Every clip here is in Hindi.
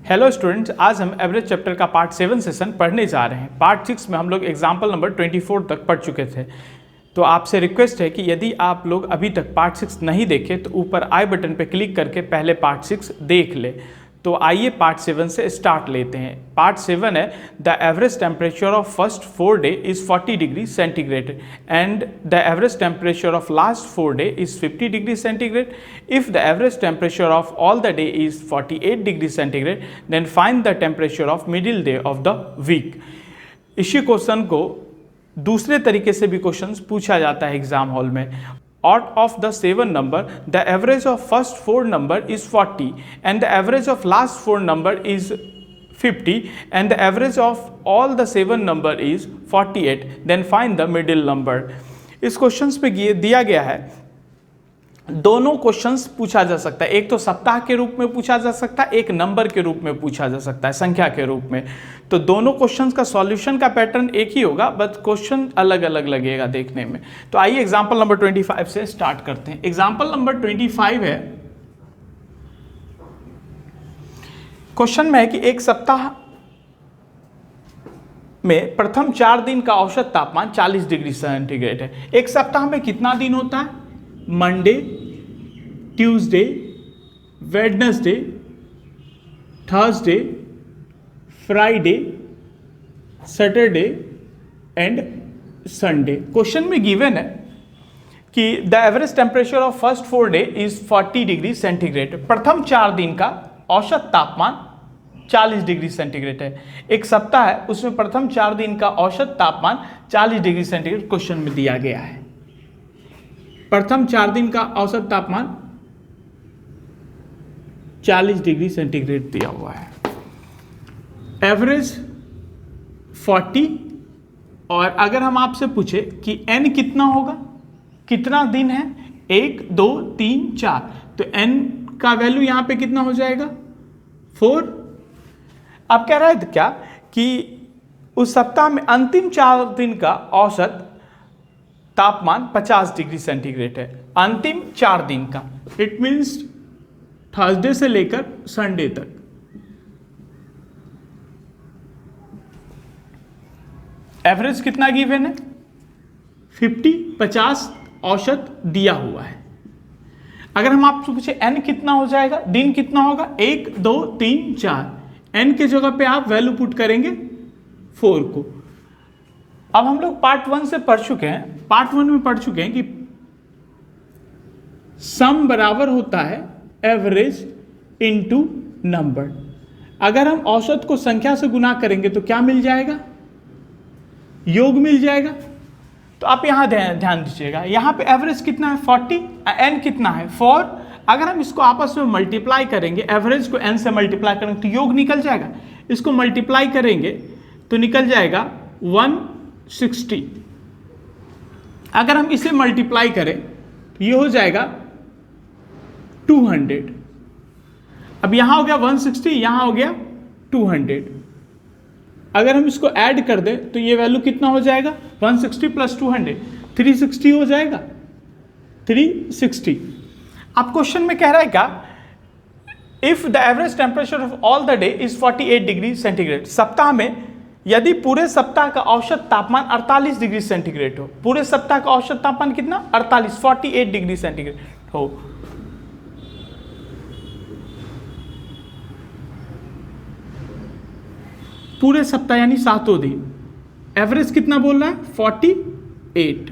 हेलो स्टूडेंट्स, आज हम एवरेज चैप्टर का पार्ट 7 सेशन पढ़ने जा रहे हैं। पार्ट 6 में हम लोग एग्जाम्पल नंबर 24 तक पढ़ चुके थे। तो आपसे रिक्वेस्ट है कि यदि आप लोग अभी तक पार्ट 6 नहीं देखे तो ऊपर आई बटन पर क्लिक करके पहले पार्ट 6 देख ले। तो आइए पार्ट 7 से स्टार्ट लेते हैं। पार्ट 7 है the average temperature of first 4 day is 40 degree centigrade and the average temperature of last 4 day is 50 degree centigrade. If the average temperature of all the day is 48 degree centigrade then find the temperature of middle day of the week. इसी क्वेश्चन को दूसरे तरीके से भी क्वेश्चन पूछा जाता है एग्जाम हॉल में। Out of the 7 number, the average of first 4 number is 40 and the average of last 4 number is 50 and the average of all the 7 number is 48. Then find the middle number. इस क्वेश्चंस पे दिया गया है, दोनों क्वेश्चंस पूछा जा सकता है। एक तो सप्ताह के रूप में पूछा जा सकता है, एक नंबर के रूप में पूछा जा सकता है, संख्या के रूप में। तो दोनों क्वेश्चंस का सॉल्यूशन का पैटर्न एक ही होगा, बट क्वेश्चन अलग अलग लगेगा देखने में। तो आइए एग्जांपल नंबर 25 से स्टार्ट करते हैं। एग्जांपल नंबर 25 है, क्वेश्चन में है कि एक सप्ताह में प्रथम 4 दिन का औसत तापमान 40 डिग्री सेंटीग्रेड है। एक सप्ताह में कितना दिन होता है? Monday, Tuesday, Wednesday, Thursday, Friday, Saturday and Sunday. Question में गिवन है कि the average temperature of first 4 day is 40 degree centigrade. प्रथम 4 दिन का औसत तापमान 40 डिग्री सेंटीग्रेड है। एक सप्ताह है, उसमें प्रथम 4 दिन का औसत तापमान 40 डिग्री सेंटीग्रेड क्वेश्चन में दिया गया है। प्रथम 4 दिन का औसत तापमान 40 डिग्री सेंटीग्रेड दिया हुआ है। एवरेज 40, और अगर हम आपसे पूछे कि n कितना होगा, कितना दिन है, 1 2 3 4, तो n का वैल्यू यहां पे कितना हो जाएगा? 4। अब कह रहा है क्या कि उस सप्ताह में अंतिम 4 दिन का औसत तापमान 50 डिग्री सेंटीग्रेड है। अंतिम 4 दिन का, इट मीन्स थर्सडे से लेकर संडे तक। एवरेज कितना गिवन है? 50 औसत दिया हुआ है। अगर हम आपसे पूछे n कितना हो जाएगा, दिन कितना होगा, 1 2 3 4, n के जगह पे आप वैल्यू पुट करेंगे 4 को। अब हम लोग पार्ट 1 से पढ़ चुके हैं। पार्ट 1 में पढ़ चुके हैं कि सम बराबर होता है एवरेज इनटू नंबर। अगर हम औसत को संख्या से गुना करेंगे तो क्या मिल जाएगा? योग मिल जाएगा। तो आप यहां ध्यान दीजिएगा, यहां पे एवरेज कितना है? 40, n कितना है? 4। अगर हम इसको आपस में मल्टीप्लाई करेंगे, एवरेज को n से मल्टीप्लाई करेंगे तो योग निकल जाएगा। इसको मल्टीप्लाई करेंगे तो निकल जाएगा 160। अगर हम इसे मल्टीप्लाई करें तो ये हो जाएगा 200। अब यहां हो गया 160, यहां हो गया 200। अगर हम इसको ऐड कर दें तो ये वैल्यू कितना हो जाएगा? 160 प्लस 200, 360 हो जाएगा। 360। अब क्वेश्चन में कह रहा है क्या? If the average temperature of all the day is 48 degree centigrade. सप्ताह में यदि पूरे सप्ताह का औसत तापमान 48 डिग्री सेंटीग्रेड हो, पूरे सप्ताह का औसत तापमान कितना? 48 डिग्री सेंटीग्रेड हो, पूरे सप्ताह यानी 7 दिन, एवरेज कितना बोल रहा है? 48।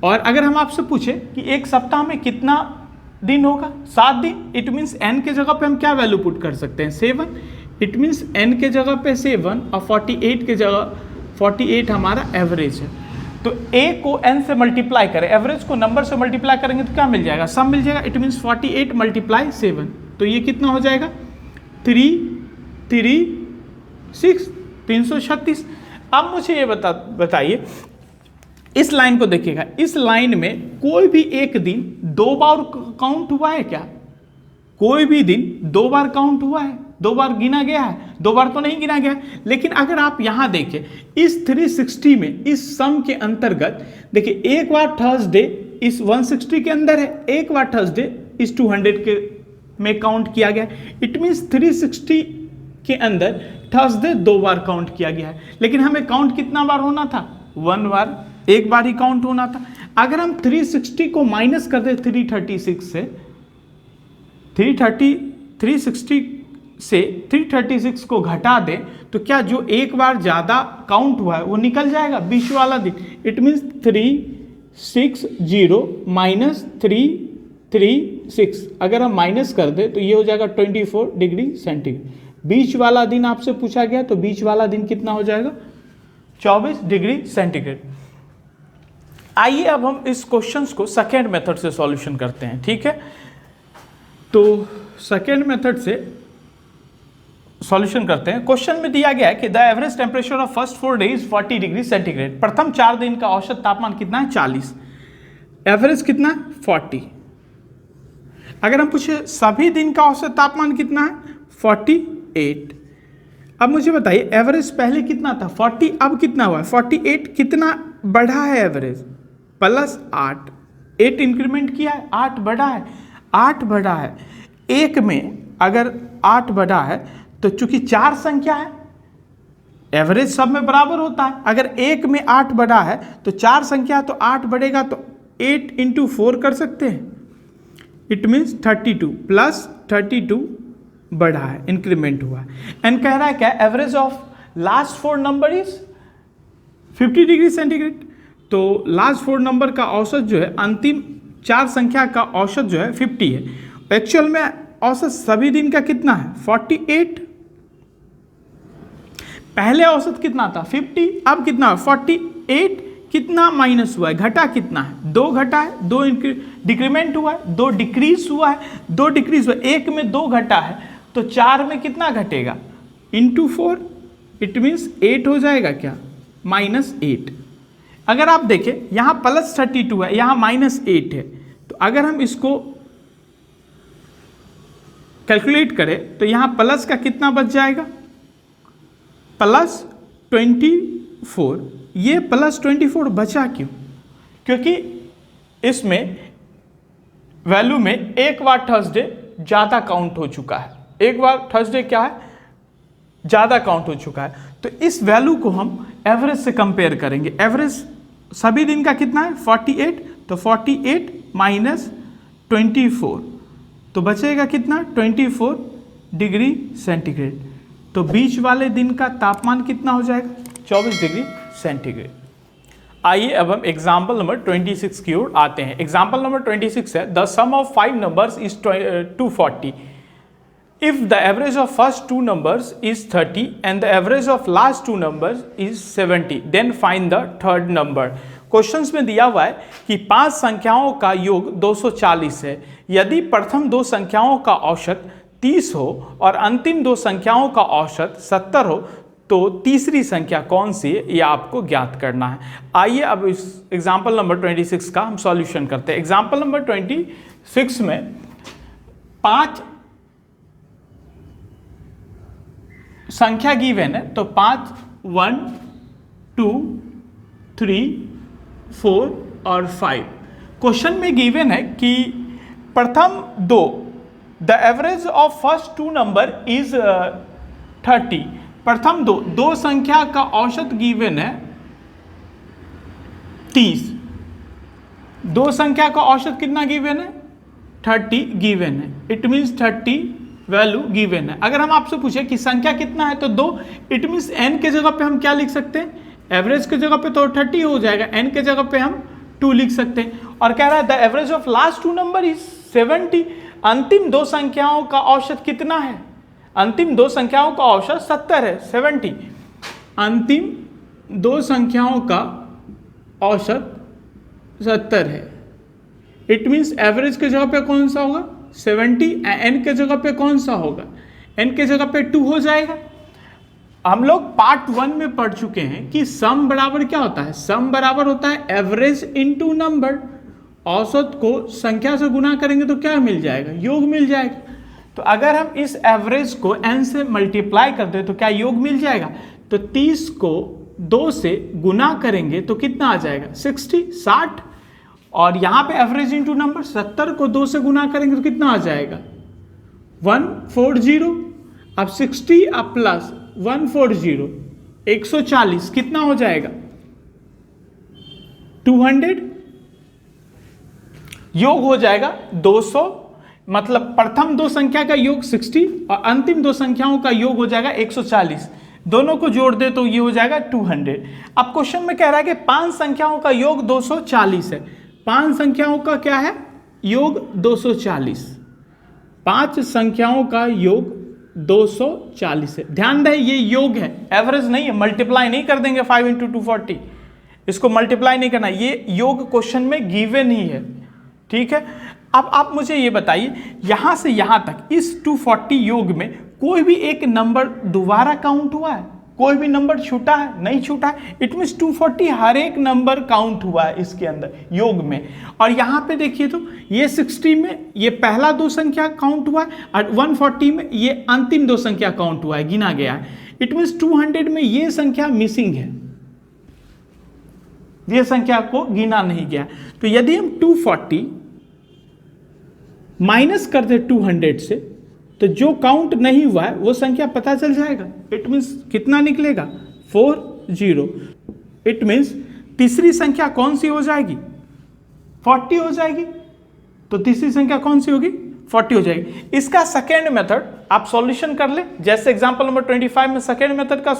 और अगर हम आपसे पूछे कि एक सप्ताह में कितना दिन होगा? 7 दिन। इट मीन्स n के जगह पे हम क्या वैल्यू पुट कर सकते हैं? 7। इट मीन्स n के जगह पे 7 और 48 के जगह 48 हमारा एवरेज है। तो a को n से मल्टीप्लाई करें, एवरेज को नंबर से मल्टीप्लाई करेंगे तो क्या मिल जाएगा? सम मिल जाएगा। इट मीन्स 48 मल्टीप्लाई 7, तो ये कितना हो जाएगा? 336। अब मुझे ये बताइए, इस लाइन को देखिएगा, इस लाइन में कोई भी एक दिन 2 बार काउंट हुआ है क्या? कोई भी दिन 2 बार काउंट हुआ है? 2 बार गिना गया है? 2 बार तो नहीं गिना गया। लेकिन अगर आप यहां देखें इस 360 में, इस सम के अंतर्गत देखिए, एक बार थर्सडे इस 160 के अंदर है, एक बार थर्सडे इस 200 के में काउंट किया गया। इट मीन्स 360 के अंदर थर्सडे 2 बार काउंट किया गया है, लेकिन हमें काउंट कितना बार होना था? 1 बार, एक बार ही काउंट होना था। अगर हम 360 को माइनस कर दे 336 से, 336 को घटा दें तो क्या जो एक बार ज़्यादा काउंट हुआ है वो निकल जाएगा बीच वाला दिन। इट मीन्स 360 माइनस 336 अगर हम माइनस कर दें तो ये हो जाएगा 24 डिग्री सेंटीग्रेड। बीच वाला दिन आपसे पूछा गया तो बीच वाला दिन कितना हो जाएगा? 24 डिग्री सेंटीग्रेड। आइए अब हम इस क्वेश्चंस को सेकेंड मेथड से सॉल्यूशन करते हैं, ठीक है। तो सेकेंड मेथड से सॉल्यूशन करते हैं। क्वेश्चन में दिया गया है कि the average temperature of first 4 days 40 degree centigrade. प्रथम 4 दिन का औसत तापमान कितना है? 40। एवरेज कितना है? 40। अगर हम पूछे सभी दिन का औसत तापमान कितना है? 48। अब मुझे बताइए एवरेज पहले कितना था? 40, अब कितना हुआ है? 48। कितना बढ़ा है एवरेज? +8। 8 इंक्रीमेंट किया है, 8 बढ़ा है, 8 बढ़ा है। एक में अगर 8 बढ़ा है तो चूंकि 4 संख्या है, एवरेज सब में बराबर होता है। अगर एक में 8 बढ़ा है तो 4 संख्या तो 8 बढ़ेगा, तो 8 × 4 कर सकते हैं। इट मीन्स 32 प्लस 32 बढ़ा है, इंक्रीमेंट हुआ है। एंड कह रहा है क्या? Average of last 4 number is 50 degree centigrade. तो लास्ट 4 नंबर का औसत जो है, अंतिम 4 संख्या का औसत जो है 50 है। एक्चुअल में औसत सभी दिन का कितना है? 48। पहले औसत कितना था? 50। अब कितना है? 48। कितना माइनस हुआ है? घटा कितना है? 2 घटा है, 2 डिक्रीमेंट हुआ है, 2 डिक्रीज हुआ है, 2 डिक्रीज हुआ है। एक में 2 घटा है तो 4 में कितना घटेगा? × 4। इट मीन्स 8 हो जाएगा क्या? -8। अगर आप देखें यहाँ +32 है, यहाँ -8 है, तो अगर हम इसको कैलकुलेट करें तो यहाँ प्लस का कितना बच जाएगा? +24। ये +24 बचा क्यों? क्योंकि इसमें वैल्यू में एक बार थर्सडे ज़्यादा काउंट हो चुका है। एक बार थर्सडे क्या है? ज़्यादा काउंट हो चुका है। तो इस वैल्यू को हम एवरेज से कंपेयर करेंगे। एवरेज सभी दिन का कितना है? 48। तो 48 माइनस 24 तो बचेगा कितना? 24 डिग्री सेंटीग्रेड। तो बीच वाले दिन का तापमान कितना हो जाएगा? 24 डिग्री सेंटीग्रेड। आइए अब हम एग्जाम्पल नंबर 26 की ओर आते हैं। एग्जाम्पल नंबर 26 है, the sum of 5 numbers is 240 if the average of first 2 numbers is 30 and the average of last 2 numbers is 70 then find the third number। Questions में दिया हुआ है कि 5 संख्याओं का योग 240 है। यदि प्रथम 2 संख्याओं का औसत 30 हो और अंतिम 2 संख्याओं का औसत 70 हो तो तीसरी संख्या कौन सी है, ये आपको ज्ञात करना है। आइए अब इस एग्जाम्पल नंबर 26 का हम सॉल्यूशन करते हैं। एग्जाम्पल नंबर 26 में 5 संख्या गिवन है, तो 5 1 2 3 4 और 5। क्वेश्चन में गिवन है कि प्रथम 2 the average of first 2 number is 30। प्रथम 2 संख्या का औसत गिवन है 30। 2 संख्या का औसत कितना गिवन है? 30 गिवन है। इट मीन्स 30 वैल्यू गिवन है। अगर हम आपसे पूछे कि संख्या कितना है तो 2, इट मीन्स n के जगह पे हम क्या लिख सकते हैं? एवरेज के जगह पे तो 30 हो जाएगा, n के जगह पे हम 2 लिख सकते हैं। और कह रहा है the average of last 2 number is 70। अंतिम 2 संख्याओं का औसत कितना है? अंतिम 2 संख्याओं का औसत 70 है, 70। अंतिम 2 संख्याओं का औसत 70 है। इट मीन्स एवरेज के जगह पे कौन सा होगा? 70। n के जगह पे कौन सा होगा? n के जगह पे 2 हो जाएगा। हम लोग पार्ट 1 में पढ़ चुके हैं कि सम बराबर क्या होता है? सम बराबर होता है एवरेज इनटू नंबर। औसत को संख्या से गुना करेंगे तो क्या मिल जाएगा? योग मिल जाएगा। तो अगर हम इस एवरेज को n से मल्टीप्लाई कर दे तो क्या योग मिल जाएगा? तो 30 को 2 से गुना करेंगे तो कितना आ जाएगा? 60। और यहाँ पे एवरेज इंटू नंबर 70 को 2 से गुना करेंगे तो कितना आ जाएगा? 140। अब 60 अब प्लस 140 140 कितना हो जाएगा 200, योग हो जाएगा 200, मतलब प्रथम दो संख्या का योग 60 और अंतिम दो संख्याओं का योग हो जाएगा 140। दोनों को जोड़ दे तो ये हो जाएगा 200। अब क्वेश्चन में कह रहा है कि 5 संख्याओं का योग 240 है। 5 संख्याओं का क्या है योग 240, 5 संख्याओं का योग 240 है। ध्यान दें ये योग है, एवरेज नहीं है, मल्टीप्लाई नहीं कर देंगे 5 × 240, इसको मल्टीप्लाई नहीं करना, ये योग क्वेश्चन में गिवन ही है। ठीक है, अब आप मुझे ये बताइए यहां से यहां तक इस 240 योग में कोई भी एक नंबर दोबारा काउंट हुआ है, कोई भी नंबर छूटा है नहीं छूटा है। इट मीन्स 240 हर एक नंबर काउंट हुआ है इसके अंदर योग में। और यहां पे देखिए तो ये 60 में ये पहला दो संख्या काउंट हुआ है और 140 में ये अंतिम दो संख्या काउंट हुआ है, गिना गया है। इट मीन्स 200 में ये संख्या मिसिंग है, ये संख्या को गिना नहीं गया। तो यदि हम 240 माइनस कर दे 200 से तो जो काउंट नहीं हुआ है वो संख्या पता चल जाएगा। इट मीन्स कितना निकलेगा 40। इट मीन्स तीसरी संख्या कौन सी हो जाएगी 40 हो जाएगी। तो तीसरी संख्या कौन सी होगी 40 हो जाएगी। इसका सेकेंड मेथड आप सॉल्यूशन कर ले, जैसे एग्जांपल नंबर 25 में सेकेंड मेथड का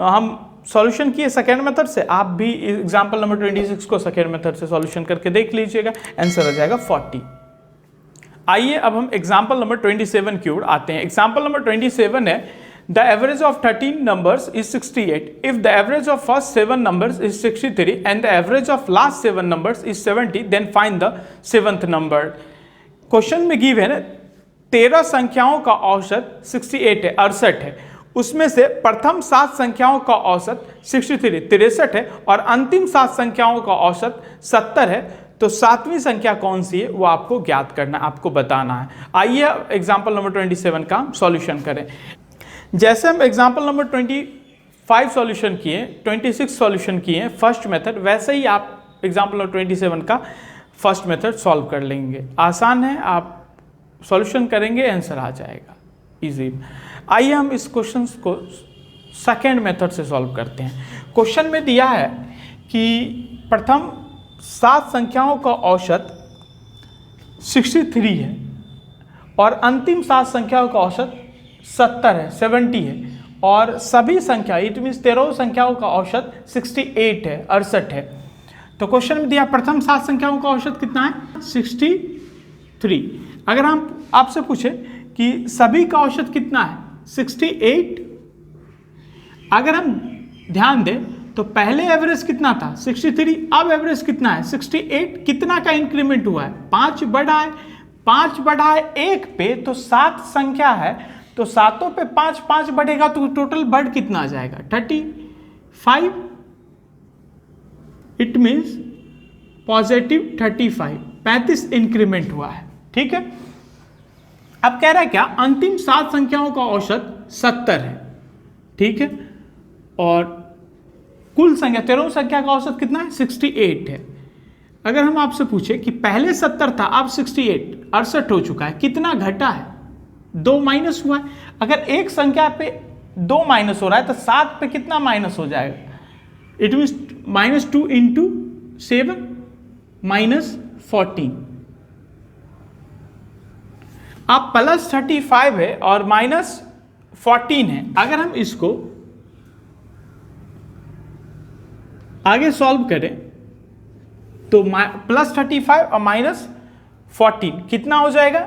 हम सॉल्यूशन किए सेकेंड मेथड से, आप भी एग्जांपल नंबर 26 को सेकेंड मेथड से सॉल्यूशन करके देख लीजिएगा, आंसर आ जाएगा 40। आइए अब हम एग्जाम्पल नंबर 27 की ओर आते हैं। एग्जाम्पल नंबर 27 है the average of 13 numbers is 68 if the average of first 7 numbers is 63 and the average of last 7 numbers is 70 then find the 7th number. Question में गिव है ना 13 संख्याओं का औसत 68 है, 68 है, उसमें से प्रथम 7 संख्याओं का औसत 63 है और अंतिम 7 संख्याओं का औसत 70 है। तो 7वीं संख्या कौन सी है वो आपको ज्ञात करना है, आपको बताना है। आइए एग्जाम्पल नंबर 27 का सॉल्यूशन करें। जैसे हम एग्जाम्पल नंबर 25 सॉल्यूशन किए, 26 सॉल्यूशन किए फर्स्ट मेथड, वैसे ही आप एग्जाम्पल नंबर 27 का फर्स्ट मेथड सॉल्व कर लेंगे। आसान है, आप सॉल्यूशन करेंगे आंसर आ जाएगा इजी। आइए हम इस क्वेश्चन को सेकेंड मेथड से सॉल्व करते हैं। क्वेश्चन में दिया है कि प्रथम 7 संख्याओं का औसत 63 है और अंतिम 7 संख्याओं का औसत 70 है, 70 है, और सभी संख्या इट मीन्स 13 संख्याओं का औसत 68 है, 68 है। तो क्वेश्चन में दिया प्रथम 7 संख्याओं का औसत कितना है 63। अगर हम आपसे पूछे कि सभी का औसत कितना है 68, अगर हम ध्यान दें तो पहले एवरेज कितना था 63, अब एवरेज कितना है 68। कितना का इंक्रीमेंट हुआ है 5 बढ़ा है, 5 बढ़ा है 1 पे तो 7 संख्या है, तो सातों पे 5 5 बढ़ेगा तो टोटल बढ़ कितना आ जाएगा 35। इट मीन्स पॉजिटिव 35 इंक्रीमेंट हुआ है। ठीक है, अब कह रहा है क्या अंतिम 7 संख्याओं का औसत 70 है। ठीक है, और कुल संख्या 13 संख्या का औसत कितना है 68 है। अगर हम आपसे पूछे कि पहले 70 था अब 68, 68 हो चुका है, कितना घटा है 2 माइनस हुआ है। अगर एक संख्या पे 2 माइनस हो रहा है तो 7 पे कितना माइनस हो जाएगा, इट मीन्स -2 × 7 -14। अब +35 है और -14 है। अगर हम इसको आगे सॉल्व करें तो +35 और -14 कितना हो जाएगा,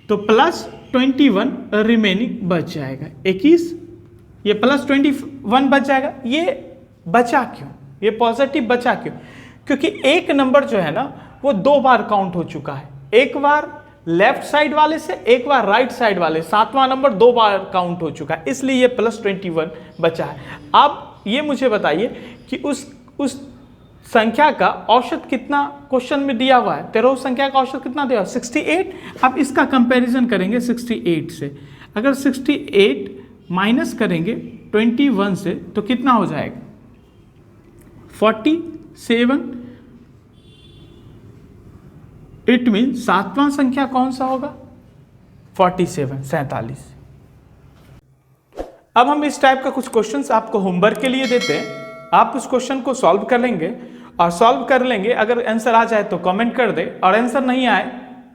तो +21 रिमेनिंग बच जाएगा 21। ये +21 बच जाएगा। ये बचा क्यों, ये पॉजिटिव बचा क्यों, क्योंकि एक नंबर जो है ना वो 2 बार काउंट हो चुका है, एक बार लेफ्ट साइड वाले से एक बार राइट साइड वाले, 7वां नंबर 2 बार काउंट हो चुका है, इसलिए ये +21 बचा है। अब ये मुझे बताइए कि उस संख्या का औसत कितना क्वेश्चन में दिया हुआ है, 13 संख्या का औसत कितना दिया हुआ 68। अब इसका कंपैरिजन करेंगे 68 से। अगर 68 माइनस करेंगे 21 से तो कितना हो जाएगा 47। इट मीन 7वां संख्या कौन सा होगा 47, 47। अब हम इस टाइप का कुछ क्वेश्चंस आपको होमवर्क के लिए देते हैं, आप उस क्वेश्चन को सॉल्व कर लेंगे और सॉल्व कर लेंगे, अगर आंसर आ जाए तो कमेंट कर दे और आंसर नहीं आए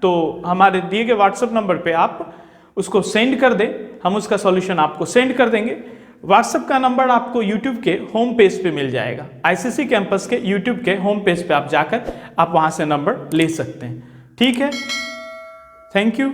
तो हमारे दिए गए व्हाट्सएप नंबर पे आप उसको सेंड कर दें, हम उसका सॉल्यूशन आपको सेंड कर देंगे। व्हाट्सएप का नंबर आपको यूट्यूब के होम पेज पे मिल जाएगा, आईसीसी कैंपस के यूट्यूब के होम पेज पे आप जाकर आप वहाँ से नंबर ले सकते हैं। ठीक है, थैंक यू।